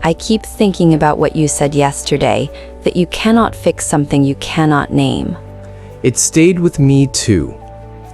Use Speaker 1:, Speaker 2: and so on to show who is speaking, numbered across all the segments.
Speaker 1: I keep thinking about what you said yesterday, that you cannot fix something you cannot name.
Speaker 2: It stayed with me too.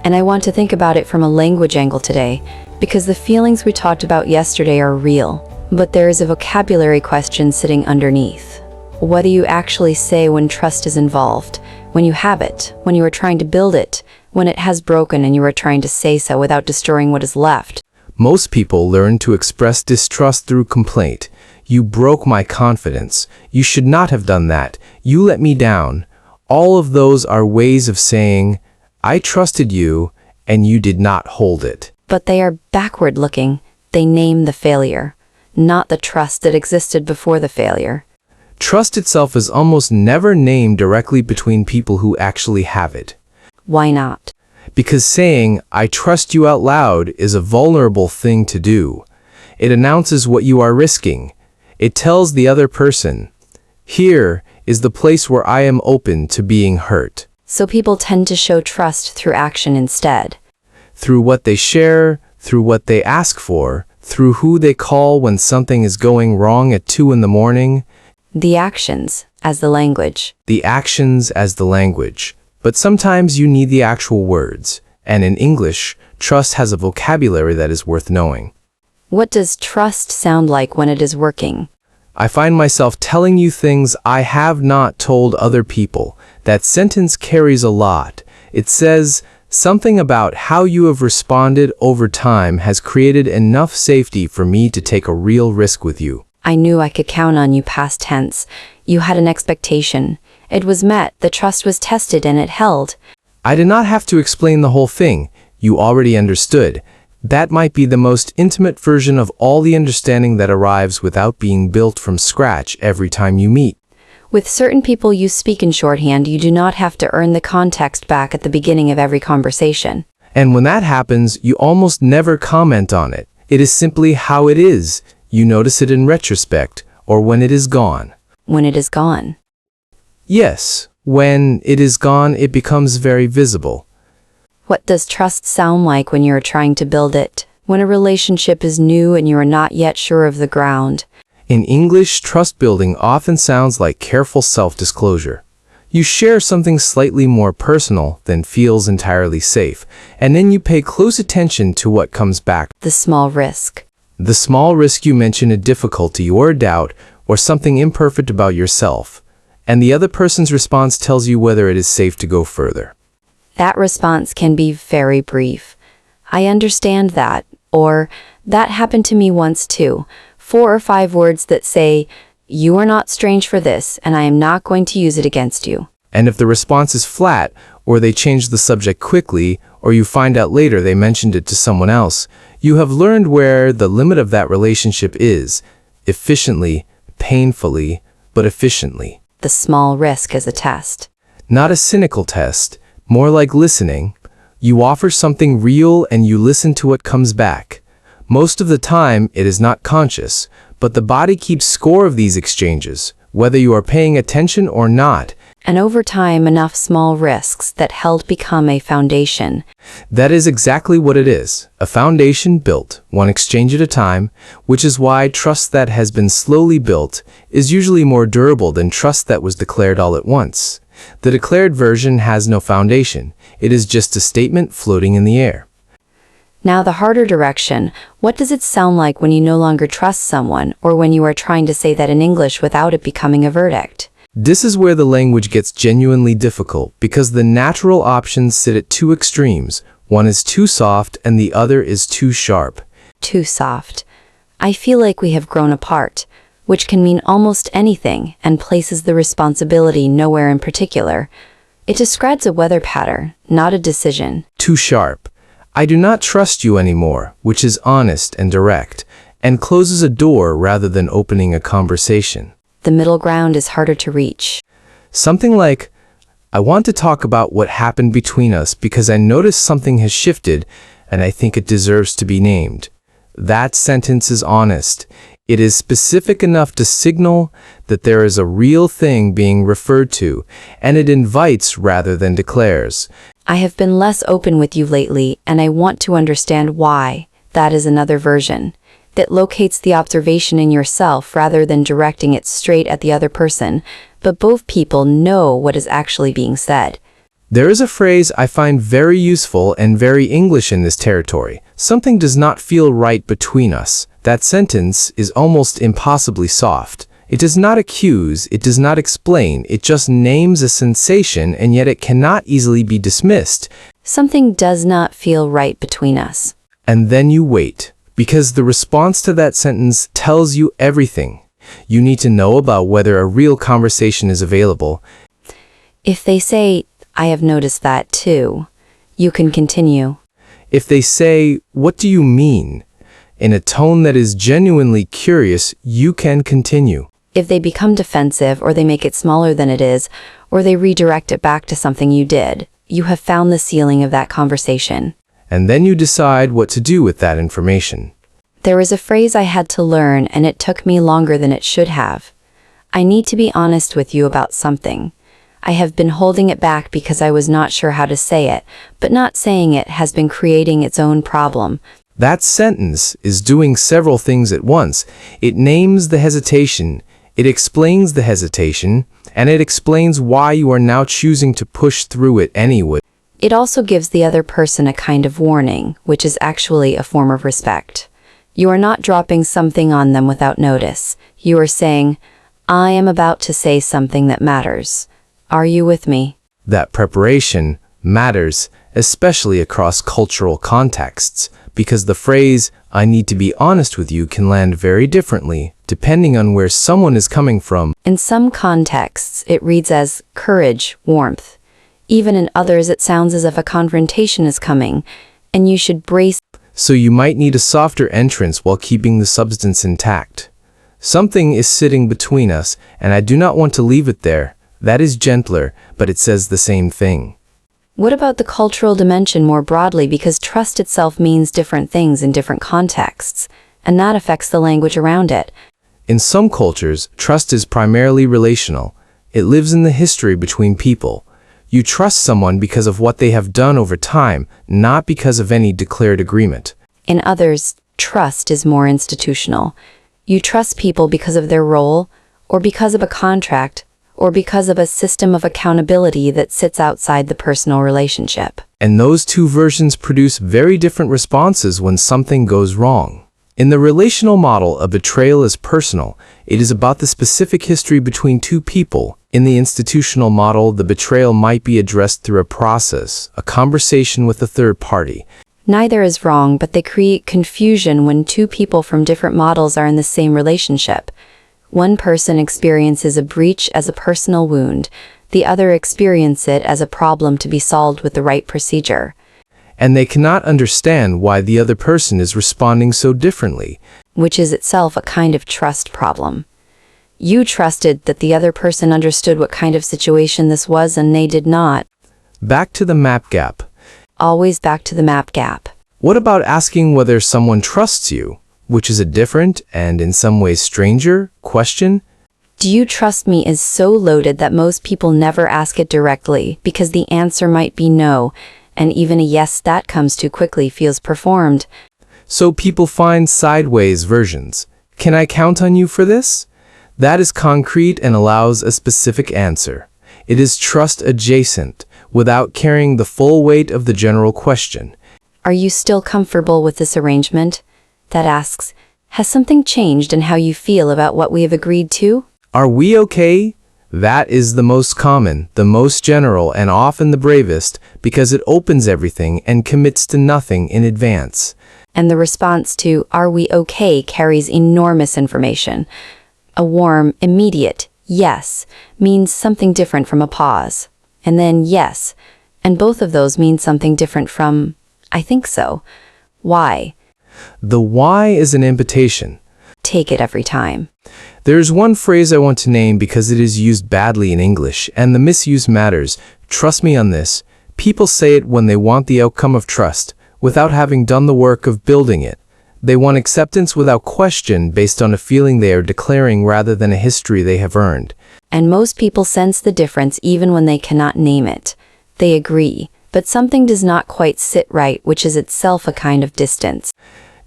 Speaker 1: And I want to think about it from a language angle today, because the feelings we talked about yesterday are real, but there is a vocabulary question sitting underneath. What do you actually say when trust is involved? When you have it, when you are trying to build it, when it has broken and you are trying to say so without destroying what is left?
Speaker 2: Most people learn to express distrust through complaint. You broke my confidence. You should not have done that. You let me down. All of those are ways of saying, I trusted you, and you did not hold it.
Speaker 1: But they are backward looking. They name the failure, not the trust that existed before the failure.
Speaker 2: Trust itself is almost never named directly between people who actually have it.
Speaker 1: Why not?
Speaker 2: Because saying, I trust you out loud is a vulnerable thing to do. It announces what you are risking. It tells the other person, here is the place where I am open to being hurt.
Speaker 1: So people tend to show trust through action instead.
Speaker 2: Through what they share, through what they ask for, through who they call when something is going wrong at 2 in the morning.
Speaker 1: The actions as the language.
Speaker 2: The actions as the language. But sometimes you need the actual words. And in English, trust has a vocabulary that is worth knowing.
Speaker 1: What does trust sound like when it is working?
Speaker 2: I find myself telling you things I have not told other people. That sentence carries a lot. It says something about how you have responded over time has created enough safety for me to take a real risk with you.
Speaker 1: I knew I could count on you past tense. You had an expectation. It was met, the trust was tested, and it held.
Speaker 2: I did not have to explain the whole thing. You already understood. That might be the most intimate version of all the understanding that arrives without being built from scratch every time you meet.
Speaker 1: With certain people you speak in shorthand, you do not have to earn the context back at the beginning of every conversation.
Speaker 2: And when that happens, you almost never comment on it. It is simply how it is. You notice it in retrospect, or when it is gone.
Speaker 1: When it is gone.
Speaker 2: Yes, when it is gone, it becomes very visible.
Speaker 1: What does trust sound like when you are trying to build it? When a relationship is new and you are not yet sure of the ground?
Speaker 2: In English, trust building often sounds like careful self-disclosure. You share something slightly more personal than feels entirely safe, and then you pay close attention to what comes back.
Speaker 1: The small risk.
Speaker 2: The small risk you mention a difficulty or a doubt or something imperfect about yourself, and the other person's response tells you whether it is safe to go further.
Speaker 1: That response can be very brief. I understand that, or that happened to me once too. 4 or 5 words that say, you are not strange for this, and I am not going to use it against you.
Speaker 2: And if the response is flat, or they change the subject quickly, or you find out later they mentioned it to someone else, you have learned where the limit of that relationship is. Efficiently, painfully, but efficiently.
Speaker 1: The small risk is a test.
Speaker 2: Not a cynical test, more like listening. You offer something real and you listen to what comes back. Most of the time, it is not conscious, but the body keeps score of these exchanges, whether you are paying attention or not.
Speaker 1: And over time, enough small risks that held become a foundation.
Speaker 2: That is exactly what it is, a foundation built, one exchange at a time, which is why trust that has been slowly built is usually more durable than trust that was declared all at once. The declared version has no foundation. It is just a statement floating in the air.
Speaker 1: Now the harder direction, what does it sound like when you no longer trust someone, or when you are trying to say that in English without it becoming a verdict?
Speaker 2: This is where the language gets genuinely difficult, because the natural options sit at 2 extremes. One is too soft and the other is too sharp.
Speaker 1: Too soft. I feel like we have grown apart, which can mean almost anything and places the responsibility nowhere in particular. It describes a weather pattern, not a decision.
Speaker 2: Too sharp. I do not trust you anymore, which is honest and direct, and closes a door rather than opening a conversation.
Speaker 1: The middle ground is harder to reach.
Speaker 2: Something like, I want to talk about what happened between us because I noticed something has shifted and I think it deserves to be named. That sentence is honest. It is specific enough to signal that there is a real thing being referred to, and it invites rather than declares.
Speaker 1: I have been less open with you lately, and I want to understand why. That is another version. that locates the observation in yourself rather than directing it straight at the other person, but both people know what is actually being said.
Speaker 2: There is a phrase I find very useful and very English in this territory. Something does not feel right between us. That sentence is almost impossibly soft. It does not accuse, it does not explain, it just names a sensation, and yet it cannot easily be dismissed.
Speaker 1: Something does not feel right between us.
Speaker 2: And then you wait, because the response to that sentence tells you everything. You need to know about whether a real conversation is available.
Speaker 1: If they say, "I have noticed that too," you can continue.
Speaker 2: If they say, "What do you mean?" in a tone that is genuinely curious, you can continue.
Speaker 1: If they become defensive, or they make it smaller than it is, or they redirect it back to something you did, you have found the ceiling of that conversation.
Speaker 2: And then you decide what to do with that information.
Speaker 1: There is a phrase I had to learn, and it took me longer than it should have. I need to be honest with you about something. I have been holding it back because I was not sure how to say it, but not saying it has been creating its own problem.
Speaker 2: That sentence is doing several things at once. It names the hesitation, it explains the hesitation, and it explains why you are now choosing to push through it anyway.
Speaker 1: It also gives the other person a kind of warning, which is actually a form of respect. You are not dropping something on them without notice. You are saying, "I am about to say something that matters. Are you with me?"
Speaker 2: That preparation matters, especially across cultural contexts, because the phrase, "I need to be honest with you," can land very differently, depending on where someone is coming from.
Speaker 1: In some contexts, it reads as courage, warmth. Even in others, it sounds as if a confrontation is coming, and you should brace.
Speaker 2: So you might need a softer entrance while keeping the substance intact. Something is sitting between us, and I do not want to leave it there. That is gentler, but it says the same thing.
Speaker 1: What about the cultural dimension more broadly, because trust itself means different things in different contexts, and that affects the language around it.
Speaker 2: In some cultures, trust is primarily relational. It lives in the history between people. You trust someone because of what they have done over time, not because of any declared agreement.
Speaker 1: In others, trust is more institutional. You trust people because of their role, or because of a contract, or because of a system of accountability that sits outside the personal relationship.
Speaker 2: And those two versions produce very different responses when something goes wrong. In the relational model, a betrayal is personal. It is about the specific history between two people. In the institutional model, the betrayal might be addressed through a process, a conversation with a third party.
Speaker 1: Neither is wrong, but they create confusion when two people from different models are in the same relationship. One person experiences a breach as a personal wound, the other experiences it as a problem to be solved with the right procedure.
Speaker 2: And they cannot understand why the other person is responding so differently.
Speaker 1: Which is itself a kind of trust problem. You trusted that the other person understood what kind of situation this was, and they did not.
Speaker 2: Back to the map gap.
Speaker 1: Always back to the map gap.
Speaker 2: What about asking whether someone trusts you, which is a different, and in some ways stranger, question?
Speaker 1: Do you trust me is so loaded that most people never ask it directly, because the answer might be no, and even a yes that comes too quickly feels performed.
Speaker 2: So people find sideways versions. Can I count on you for this? That is concrete and allows a specific answer. It is trust adjacent, without carrying the full weight of the general question.
Speaker 1: Are you still comfortable with this arrangement? That asks, has something changed in how you feel about what we have agreed to?
Speaker 2: Are we okay? That is the most common, the most general, and often the bravest, because it opens everything and commits to nothing in advance.
Speaker 1: And the response to, "Are we okay?" carries enormous information. A warm, immediate yes means something different from a pause. And then yes, and both of those mean something different from, "I think so." Why?
Speaker 2: The why is an invitation.
Speaker 1: Take it every time.
Speaker 2: There's one phrase I want to name because it is used badly in English, and the misuse matters. Trust me on this. People say it when they want the outcome of trust, without having done the work of building it. They want acceptance without question based on a feeling they are declaring rather than a history they have earned.
Speaker 1: And most people sense the difference even when they cannot name it. They agree, but something does not quite sit right, which is itself a kind of distance.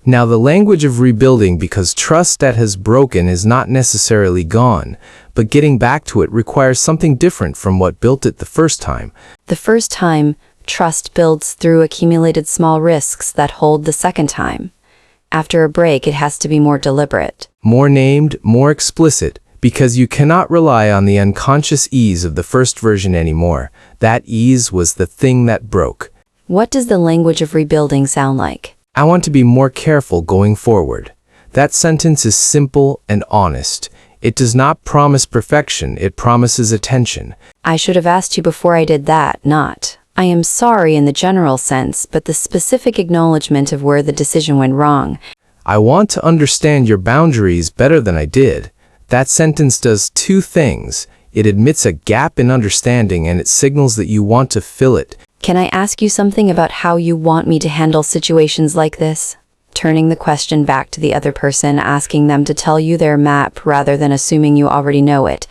Speaker 2: Now, the language of rebuilding because trust that has broken is not necessarily gone, but getting back to it requires something different from what built it the first time.
Speaker 1: The first time, trust builds through accumulated small risks that hold the second time. After a break, it has to be more deliberate.
Speaker 2: More named, more explicit, because you cannot rely on the unconscious ease of the first version anymore. That ease was the thing that broke.
Speaker 1: What does the language of rebuilding sound like?
Speaker 2: I want to be more careful going forward. That sentence is simple and honest. It does not promise perfection, it promises attention.
Speaker 1: I should have asked you before I did that, not, I am sorry in the general sense, but the specific acknowledgement of where the decision went wrong.
Speaker 2: I want to understand your boundaries better than I did. That sentence does two things. It admits a gap in understanding and it signals that you want to fill it.
Speaker 1: Can I ask you something about how you want me to handle situations like this? Turning the question back to the other person, asking them to tell you their map rather than assuming you already know it.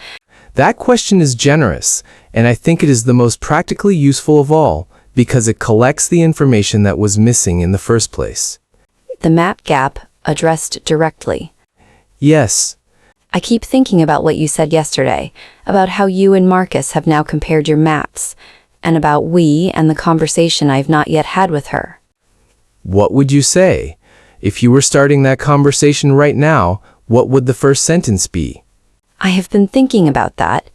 Speaker 2: That question is generous, and I think it is the most practically useful of all, because it collects the information that was missing in the first place.
Speaker 1: The map gap, addressed directly.
Speaker 2: Yes.
Speaker 1: I keep thinking about what you said yesterday, about how you and Marcus have now compared your maps, and about we and the conversation I've not yet had with her.
Speaker 2: What would you say? If you were starting that conversation right now, what would the first sentence be?
Speaker 1: I have been thinking about that.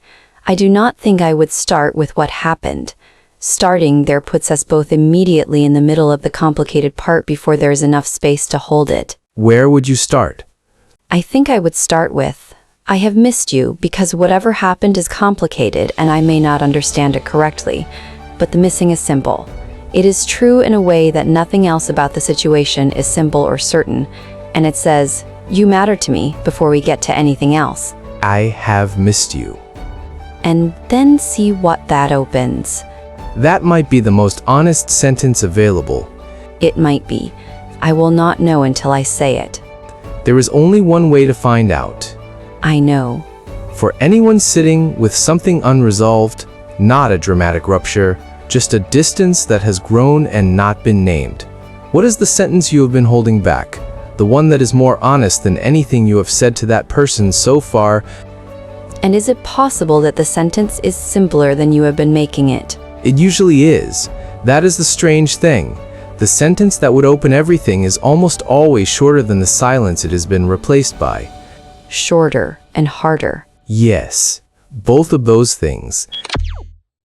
Speaker 1: I do not think I would start with what happened. Starting there puts us both immediately in the middle of the complicated part before there is enough space to hold it.
Speaker 2: Where would you start?
Speaker 1: I think I would start with, I have missed you because whatever happened is complicated and I may not understand it correctly, but the missing is simple. It is true in a way that nothing else about the situation is simple or certain, and it says, you matter to me before we get to anything else.
Speaker 2: I have missed you.
Speaker 1: And then see what that opens.
Speaker 2: That might be the most honest sentence available.
Speaker 1: It might be. I will not know until I say it.
Speaker 2: There is only one way to find out.
Speaker 1: I know.
Speaker 2: For anyone sitting with something unresolved, not a dramatic rupture, just a distance that has grown and not been named. What is the sentence you have been holding back? The one that is more honest than anything you have said to that person so far.
Speaker 1: And is it possible that the sentence is simpler than you have been making it?
Speaker 2: It usually is. That is the strange thing. The sentence that would open everything is almost always shorter than the silence it has been replaced by.
Speaker 1: Shorter and harder.
Speaker 2: Yes, both of those things.